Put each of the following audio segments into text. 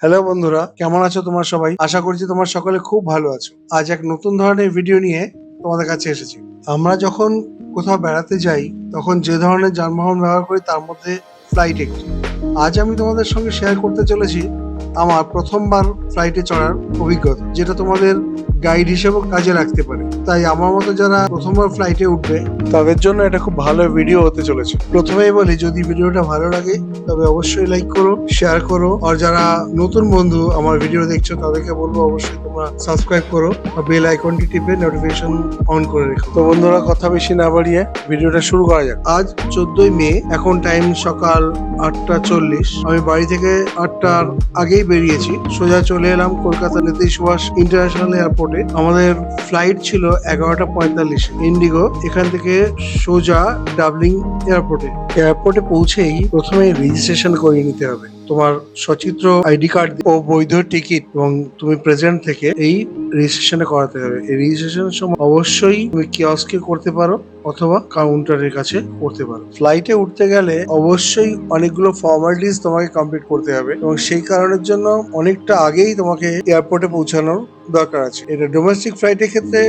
Hello বন্ধুরা, কেমন আছো তোমরা সবাই? আশা করছি তোমরা সকলে খুব ভালো আছো। আজ এক নতুন ধরনের ভিডিও নিয়ে তোমাদের কাছে এসেছি। আমরা যখন কোথাও বেড়াতে যাই তখন যে ধরনের যানবাহন ব্যবহার করি তার মধ্যে ফ্লাইট একটি। আজ আমি তোমাদের সঙ্গে শেয়ার করতে চলেছি আমার প্রথমবার ফ্লাইটে চড়ার অভিজ্ঞতা, যেটা তোমাদের গাইড হিসেবেও কাজে লাগতে পারে। তাই আমার মতো যারা প্রথমবার ফ্লাইটে উঠবে তাদের জন্য এটা খুব ভালো ভিডিও হতে চলেছে। প্রথমেই বলি, যদি ভিডিওটা ভালো লাগে তবে অবশ্যই লাইক করো, শেয়ার করো। আর যারা নতুন বন্ধু আমার ভিডিও দেখছো তাদেরকে বলবো অবশ্যই তোমরা সাবস্ক্রাইব করো আর বেল আইকনটি টিপে নোটিফিকেশন অন করে রেখো। তো বন্ধুরা, কথা বেশি না বাড়িয়ে ভিডিওটা শুরু করা যাক। আজ 14ই মে, এখন টাইম সকাল 8:40। আমি বাড়ি থেকে 8টার আগেই বেরিয়েছি, সোজা চলে এলাম কলকাতা নেতাজি সুভাষ ইন্টারন্যাশনাল এয়ারপোর্টে। আমাদের ফ্লাইট ছিল 11:45 ইন্ডিগো। এখান থেকে সোজা ডাবলিং এয়ারপোর্টে পৌঁছেই প্রথমে রেজিস্ট্রেশন করে নিতে হবে। তোমার সচিত্র আইডি কার্ড ও বৈধ টিকিট এবং তুমি প্রেজেন্ট থেকে এই রেজিস্ট্রেশনে করাতে হবে। এই রেজিস্ট্রেশনের সময় অবশ্যই তুমি কিয়স্কে করতে পারো অথবা কাউন্টারের কাছে করতে পারো। ফ্লাইটে উঠতে গেলে অবশ্যই অনেকগুলো ফর্মালিটিস তোমাকে কমপ্লিট করতে হবে এবং সেই কারণের জন্য অনেকটা আগেই তোমাকে এয়ারপোর্টে পৌঁছানোর দরকার আছে। এটা ডোমেস্টিক ফ্লাইটের ক্ষেত্রে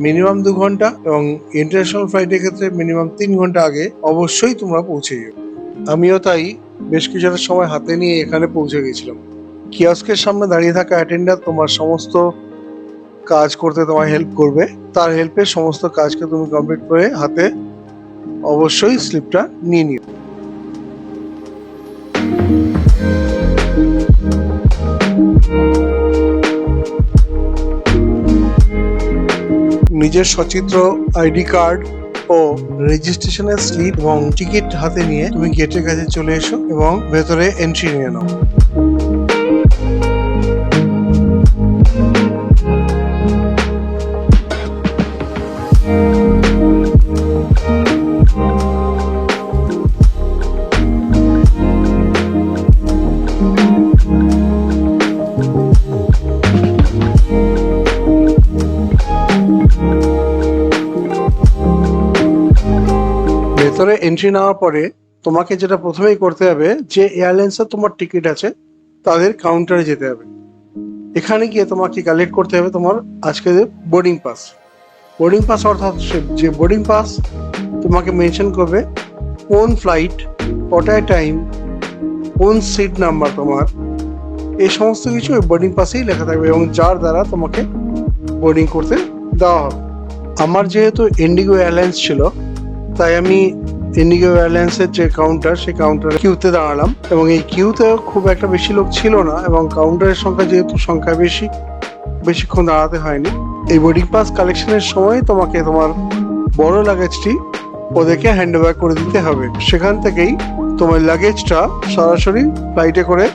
মিনিমাম 2 ঘন্টা এবং ইন্টারন্যাশনাল ফ্লাইটের ক্ষেত্রে মিনিমাম 3 ঘন্টা আগে অবশ্যই তোমরা পৌঁছে যাবে। আমিও তাই বেশ কিছুটা সময় হাতে নিয়ে এখানে পৌঁছে গেছিলাম। কিয়স্কের সামনে দাঁড়িয়ে থাকা অ্যাটেন্ডার তোমার সমস্ত কাজ করতে তোমায় হেল্প করবে। তার হেল্পে সমস্ত কাজকে তুমি কমপ্লিট করে হাতে অবশ্যই স্লিপটা নিয়ে নিও। নিজের সচিত্র আইডি কার্ড ও রেজিস্ট্রেশনের স্লিপ এবং টিকিট হাতে নিয়ে তুমি গেটের কাছে চলে এসো এবং ভেতরে এন্ট্রি নিয়ে নাও। ভেতরে এন্ট্রি নেওয়ার পরে তোমাকে যেটা প্রথমেই করতে হবে, যে এয়ারলাইন্সের তোমার টিকিট আছে তাদের কাউন্টারে যেতে হবে। এখানে গিয়ে তোমাকে কালেক্ট করতে হবে তোমার আজকে বোর্ডিং পাস অর্থাৎ যে বোর্ডিং পাস তোমাকে মেনশন করবে কোন ফ্লাইট, কটায় টাইম, কোন সিট নাম্বার তোমার, এই সমস্ত কিছু ওই বোর্ডিং পাসেই লেখা থাকবে এবং যার দ্বারা তোমাকে বোর্ডিং করতে দেওয়া হবে। আমার যেহেতু ইন্ডিগো এয়ারলাইন্স ছিল তাই আমি ইন্ডিগো এয়ারলাইন্সের যে কাউন্টার, সেই কাউন্টারে কিউতে দাঁড়ালাম এবং এই কিউতে খুব একটা বেশি লোক ছিল না এবং কাউন্টারের সংখ্যা যেহেতু বেশিক্ষণ দাঁড়াতে হয়নি। এই বোর্ডিং পাস কালেকশনের সময় তোমাকে তোমার বড় লাগেজটি ওদেরকে হ্যান্ড ওভার করে দিতে হবে। সেখান থেকেই তোমার লাগেজটা সরাসরি ফ্লাইটে করে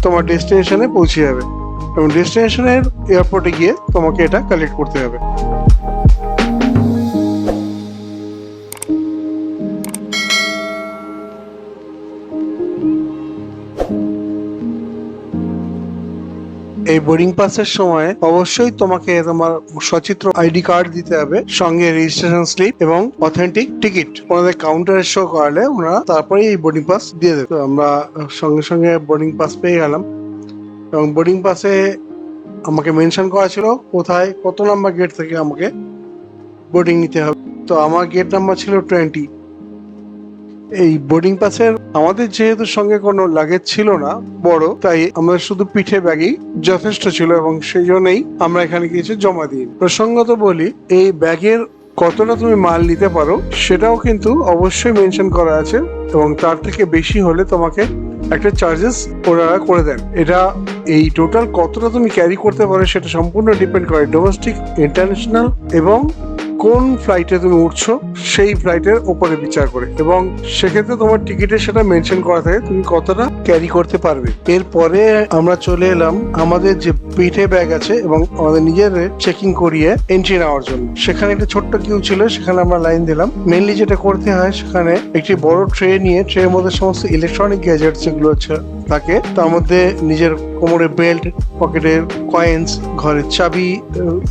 তোমার ডেস্টিনেশনে পৌঁছে যাবে এবং ডেস্টিনেশনের এয়ারপোর্টে গিয়ে তোমাকে এটা কালেক্ট করতে হবে। এই বোর্ডিং পাসের সময় অবশ্যই তোমাকে তোমার সচিত্র আইডি কার্ড দিতে হবে, সঙ্গে রেজিস্ট্রেশন স্লিপ এবং অথেন্টিক টিকিট। ওনাদের কাউন্টারে শো করালে ওনারা তারপরে এই বোর্ডিং পাস দিয়ে দেবে। তো আমরা সঙ্গে সঙ্গে বোর্ডিং পাস পেয়ে গেলাম এবং বোর্ডিং পাসে আমাকে মেনশন করা ছিল কোথায় কত নাম্বার গেট থেকে আমাকে বোর্ডিং নিতে হবে। তো আমার গেট নাম্বার ছিল 20। এই বোর্ডিং পাসের আমাদের যেহেতু সঙ্গে কোনো লাগেজ ছিল না বড়, তাই আমরা শুধু পিঠে ব্যাগই যথেষ্ট ছিল এবং সেই জন্যই আমরা এখানে কিছু জমা দিই। প্রসঙ্গত বলি, এই ব্যাগের কতটা তুমি মাল নিতে পারো সেটাও কিন্তু অবশ্যই মেনশন করা আছে এবং তার থেকে বেশি হলে তোমাকে একটা চার্জেস ওনারা করে দেন। এটা এই টোটাল কতটা তুমি ক্যারি করতে পারো সেটা সম্পূর্ণ ডিপেন্ড করে ডোমেস্টিক, ইন্টারন্যাশনাল এবং কোন ফ্লাইটে তুমি উঠছো সেই ফ্লাইটের উপরে বিচার করে এবং সেক্ষেত্রে তোমার টিকিটে সেটা মেনশন করা থাকে তুমি কতটা ক্যারি করতে পারবে। এরপরে আমরা চলে এলাম আমাদের যে পিঠে ব্যাগ আছে এবং আমাদের নিজের চেকিং করিয়ে এন্ট্রি নেওয়ার জন্য। সেখানে একটা ছোট্ট কিউ ছিল, সেখানে আমরা লাইন দিলাম। মেনলি যেটা করতে হয়, সেখানে একটি বড় ট্রে নিয়ে ট্রের মধ্যে সমস্ত ইলেকট্রনিক গ্যাজেট যেগুলো থাকে তার মধ্যে নিজের কোমরে বেল্ট, পকেটের কয়েন্স, ঘরের চাবি,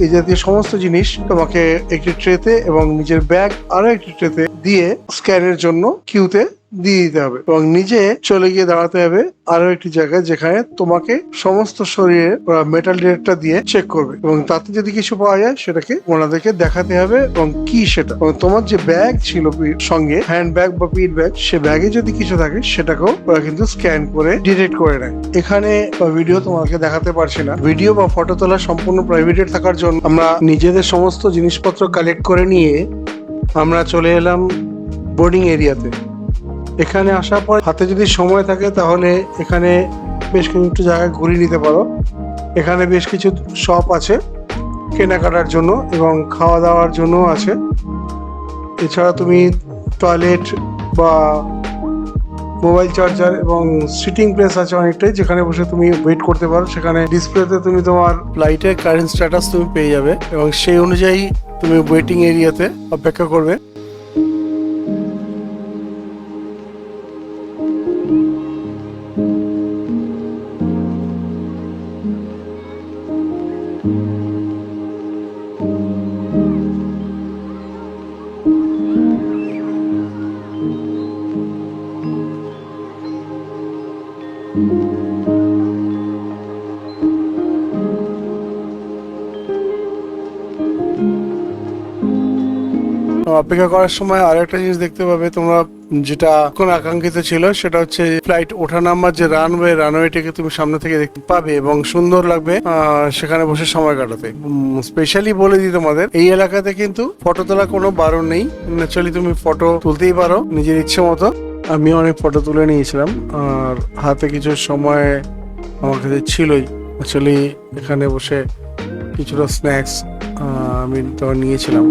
এই জাতীয় সমস্ত জিনিস তোমাকে একটি ট্রেতে এবং নিজের ব্যাগ আরো একটি ট্রেতে দিয়ে স্ক্যানের জন্য কিউতে দিয়ে দিতে হবে এবং নিজে চলে গিয়ে দাঁড়াতে হবে আরো একটি জায়গায়, যেখানে তোমাকে সমস্ত শরীরে মেটাল ডিটেক্টর দিয়ে চেক করবে এবং তাতে যদি কিছু পাওয়া যায় সেটাকে ওনাদেরকে দেখাতে হবে এবং কি সেটা, এবং তোমার যে ব্যাগ ছিল সঙ্গে, হ্যান্ড ব্যাগ বা পিট ব্যাগ, সে ব্যাগে যদি কিছু থাকে সেটাকেও ওরা কিন্তু স্ক্যান করে ডিটেক্ট করে নেয়। এখানে ভিডিও তোমাকে দেখাতে পারছি না, ভিডিও বা ফটো তোলা সম্পূর্ণ প্রাইভেটেড থাকার জন্য আমরা নিজেদের সমস্ত জিনিসপত্র কালেক্ট করে নিয়ে আমরা চলে এলাম বোর্ডিং এরিয়াতে। এখানে আসার পর হাতে যদি সময় থাকে তাহলে এখানে বেশ কিছু জায়গায় ঘুরিয়ে নিতে পারো। এখানে বেশ কিছু শপ আছে কেনাকাটার জন্য এবং খাওয়া দাওয়ার জন্য আছে। এছাড়া তুমি টয়লেট বা মোবাইল চার্জার এবং সিটিং প্লেস আছে অনেকটাই, যেখানে বসে তুমি ওয়েট করতে পারো। সেখানে ডিসপ্লেতে তুমি তোমার ফ্লাইটের কারেন্ট স্ট্যাটাস তুমি পেয়ে যাবে এবং সেই অনুযায়ী তুমি ওয়েটিং এরিয়াতে অপেক্ষা করবে। অপেক্ষা করার সময় আরো একটা জিনিস দেখতে পাবে তোমরা, যেটা কোন আকাঙ্ক্ষিত ছিল, সেটা হচ্ছে ফ্লাইট ওঠা নামার যে রানওয়েটাকে তুমি সামনে থেকে দেখতে পাবে এবং সুন্দর লাগবে সেখানে বসে সময় কাটাতে। স্পেশালি বলে দিই তোমাদের, এই এলাকাতে কিন্তু ফটো তোলা কোনো বারণ নেই, ন্যাচারালি তুমি ফটো তুলতেই পারো নিজের ইচ্ছে মতো। আমি অনেক ফটো তুলে নিয়েছিলাম আর হাতে কিছু সময় আমার কাছে ছিলই। অ্যাকচুয়ালি এখানে বসে কিছুটা স্ন্যাক্স আমি তো নিয়েছিলাম।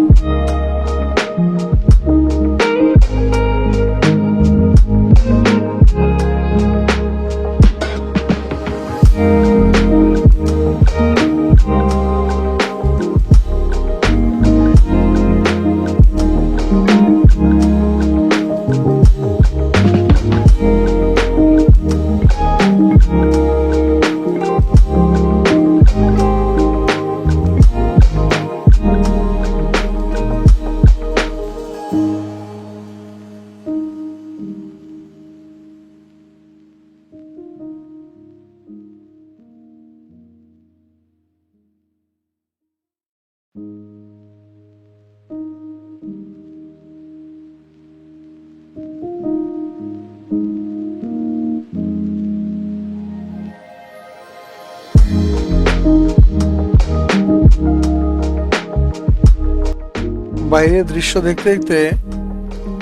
বাইরের দৃশ্য দেখতে দেখতে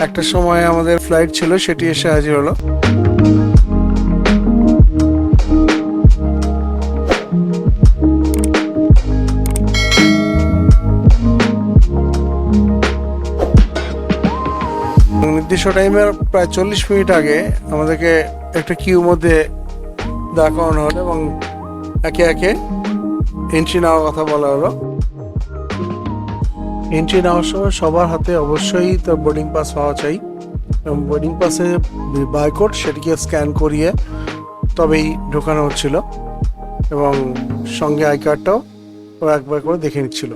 একটা সময় আমাদের ফ্লাইট ছিল, সেটি এসে হাজির হলো। নির্দিষ্ট টাইমের প্রায় 40 মিনিট আগে আমাদেরকে একটা কিউ মধ্যে দাঁড় করানো হলো এবং একে একে এন্ট্রি নেওয়ার কথা বলা হলো। এন্ট্রি নেওয়ার সময় সবার হাতে অবশ্যই তার বোর্ডিং পাস পাওয়া চাই এবং বোর্ডিং পাসে বারকোড সেটিকে স্ক্যান করিয়ে তবেই ঢোকানো হচ্ছিল এবং সঙ্গে আই কার্ডটাও ওরা একবার করে দেখে নিচ্ছিল।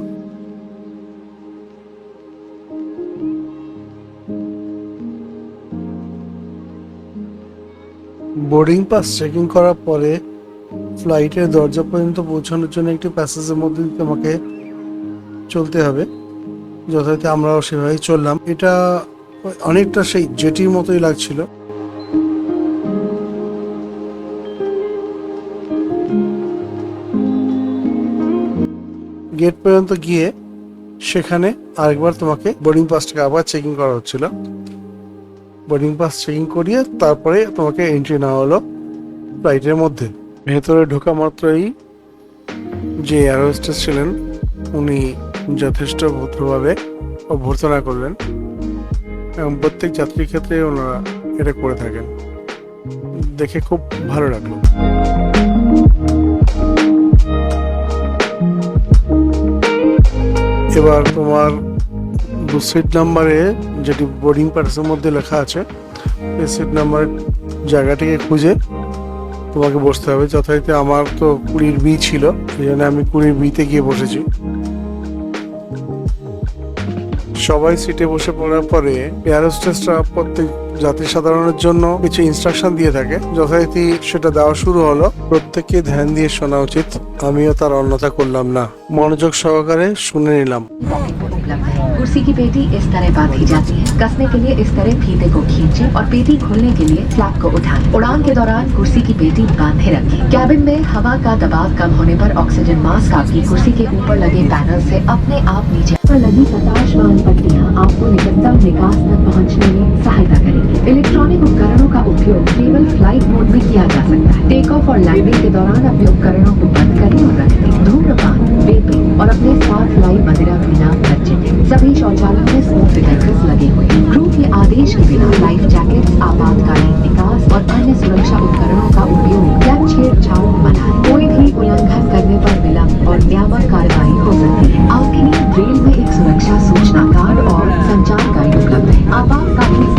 বোর্ডিং পাস চেকিং করার পরে ফ্লাইটের দরজা পর্যন্ত পৌঁছানোর জন্য একটি প্যাসেজের মধ্যে তোমাকে চলতে হবে। যথারীতি আমরাও সেভাবেই চললাম। এটা অনেকটা সেই জেটির মতোই লাগছিল। গেট পর্যন্ত গিয়ে সেখানে আরেকবার তোমাকে বোর্ডিং পাসটাকে আবার চেকিং করা হচ্ছিল। বোর্ডিং পাস চেকিং করিয়ে তারপরে তোমাকে এন্ট্রি নেওয়া হলো ফ্লাইটের মধ্যে। ভেতরে ঢোকা মাত্রই যে এয়ার হোস্টেস ছিলেন উনি যথেষ্ট ভদ্রভাবে অভ্যর্থনা করলেন এবং প্রত্যেক যাত্রীর ক্ষেত্রে ওনারা এটা করে থাকেন, দেখে খুব ভালো লাগলো। এবার তোমার সিট নাম্বারে যেটি বোর্ডিং পাসের মধ্যে লেখা আছে এই সিট নাম্বারের জায়গাটিকে খুঁজে তোমাকে বসতে হবে। যথারীতি আমার তো 20B ছিল, এই জন্য আমি 20Bতে গিয়ে বসেছি। সবাই সিটে বসে পড়ার পরে এয়ার হোস্টেসরা প্রত্যেক জাতি সাধারণের জন্য কিছু ইনস্ট্রাকশন দিয়ে থাকে, যথারীতি সেটা দেওয়া শুরু হলো। প্রত্যেককে ধ্যান দিয়ে শোনা উচিত, আমিও তার অন্যথা করলাম না, মনোযোগ সহকারে শুনে নিলাম। कुर्सी की पेटी इस तरह बांधी जाती है। कसने के लिए इस तरह फीते को खींचें और पेटी खोलने के लिए फ्लैप को उठाएं। उड़ान के दौरान कुर्सी की पेटी बांधे रखें। कैबिन में हवा का दबाव कम होने पर ऑक्सीजन मास्क आपकी कुर्सी के ऊपर लगे पैनल से अपने आप नीचे पर लगी प्रकाशमान पट्टियां आपको निकटतम निकास तक पहुंचने में सहायता करेंगी। इलेक्ट्रॉनिक उपकरणों का उपयोग केवल फ्लाइट मोड में किया जा सकता है। टेक ऑफ और लैंडिंग के दौरान अपने उपकरणों को बंद करें और रख दें। धूम्रपान, वेपिंग और अपने साथ लाई मदिरा पीना वर्जित है। सभी शौचालयों में स्मोक डिटेक्टर्स लगे हुए हैं। क्रू के आदेश के बिना लाइफ जैकेट्स, आपातकालीन निकास और अन्य सुरक्षा उपकरणों का उपयोग या छेड़छाड़ मना है। कोई भी उल्लंघन करने पर विलंब और नियामक कार्रवाई हो सकती है। आपके लिए रेल में एक सुरक्षा सूचना कार्ड और संचार गाइड उपलब्ध है। आपातकालीन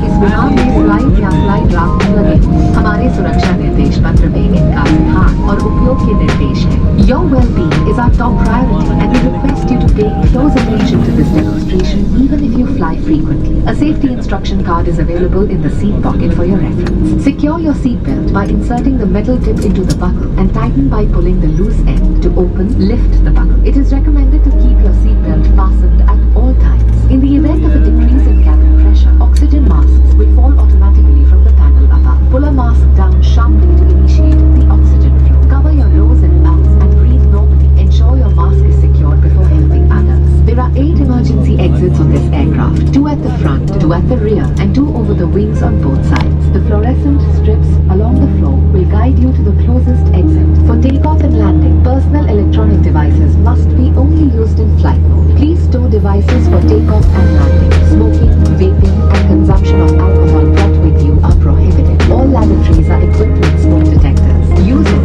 इस विभाग में फ्लाइट या फ्लाइट राफ्ट लगे हुए हैं। हमारे सुरक्षा निर्देश पत्र में इनका स्थान और उपयोग के निर्देश है। Your well-being is our top priority and we request you to pay close attention to this demonstration even if you fly frequently. A safety instruction card is available in the seat pocket for your reference. Secure your seat belt by inserting the metal tip into the buckle and tighten by pulling the loose end. To open, lift the buckle. It is recommended to keep your seat belt fastened at all times. In the event of a decrease in cabin pressure, oxygen masks will fall automatically from the panel above. Pull a mask down sharply to initiate the oxygen flow. Cover your nose and mouth and breathe normally. Ensure your mask is secured before helping others. There are 8 emergency exits on this aircraft, 2 at the front, 2 at the rear, and 2 over the wings on both sides. The fluorescent strips along the floor will guide you to the closest exit. For takeoff and landing, personal electronic devices must be only used in flight mode. Please store devices for takeoff and landing. Smoking, vaping, and consumption of alcohol brought with you are prohibited. All lavatories are equipped with smoke detectors. Use it.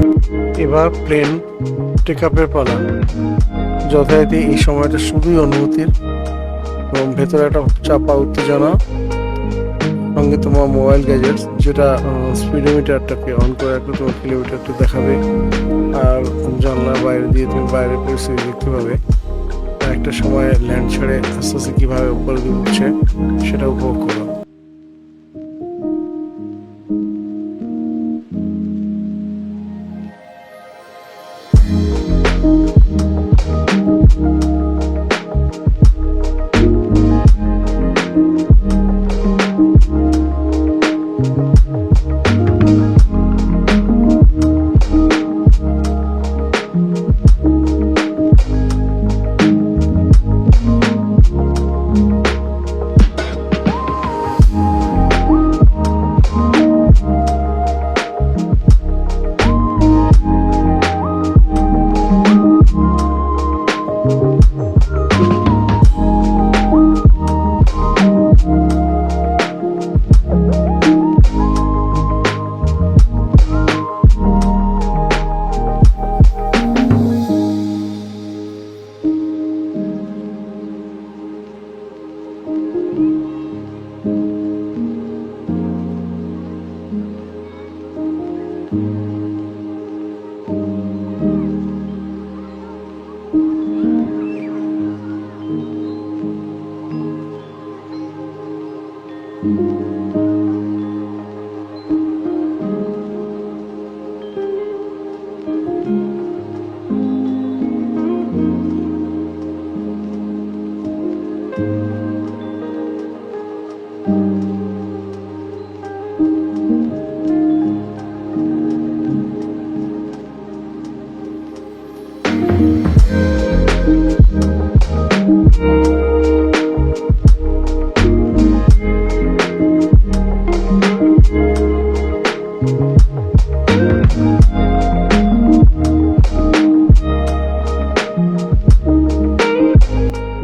এবার plane take আপের পালা। যথারীতি এই সময়টা শুধুই অনুভূতির এবং ভেতরে একটা চাপা উত্তেজনা, সঙ্গে তোমার মোবাইল গ্যাজেটস যেটা স্পিডোমিটারটাকে অন করে রাখলে তোমার কিলোমিটারটা দেখাবে, আর জানলার বাইরে দিয়ে তুমি বাইরের পরিস্থিতি দেখতে পাবে। একটা সময় ল্যান্ড ছেড়ে আস্তে আস্তে কীভাবে উপরে দিয়ে উঠছে সেটা উপভোগ করো।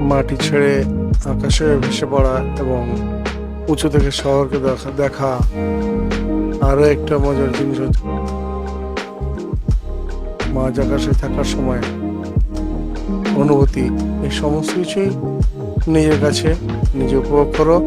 মাটি ছেড়ে আকাশে ভেসে পড়া এবং উঁচু থেকে শহরকে দেখা আরো একটা মজার জিনিস হচ্ছে মাঝ আকাশে থাকার সময় অনুভূতি। এই সমস্ত কিছুই নিজের কাছে নিজে উপভোগ করো।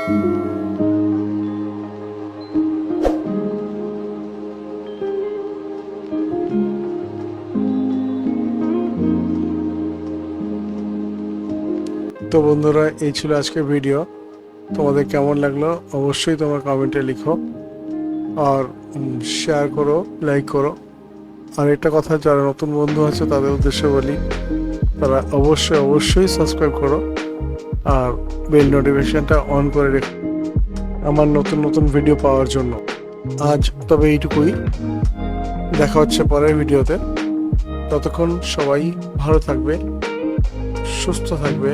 তো বন্ধুরা, এই ছিল আজকের ভিডিও। তোমাদের কেমন লাগলো অবশ্যই তোমরা কমেন্টে লিখো, আর শেয়ার করো, লাইক করো। আর একটা কথা, যারা নতুন বন্ধু আছে তাদের উদ্দেশ্যে বলি, তারা অবশ্যই সাবস্ক্রাইব করো আর বেল নোটিফিকেশনটা অন করে রেখো আমার নতুন ভিডিও পাওয়ার জন্য। আজ তবে এইটুকুই, দেখা হচ্ছে পরের ভিডিওতে। ততক্ষণ সবাই ভালো থাকবে, সুস্থ থাকবে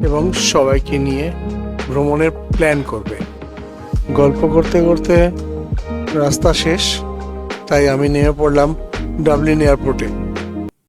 এবং সবাইকে নিয়ে ভ্রমণের প্ল্যান করবে। গল্প করতে করতে রাস্তা শেষ, তাই আমি নেমে পড়লাম ডাবলিন এয়ারপোর্টে।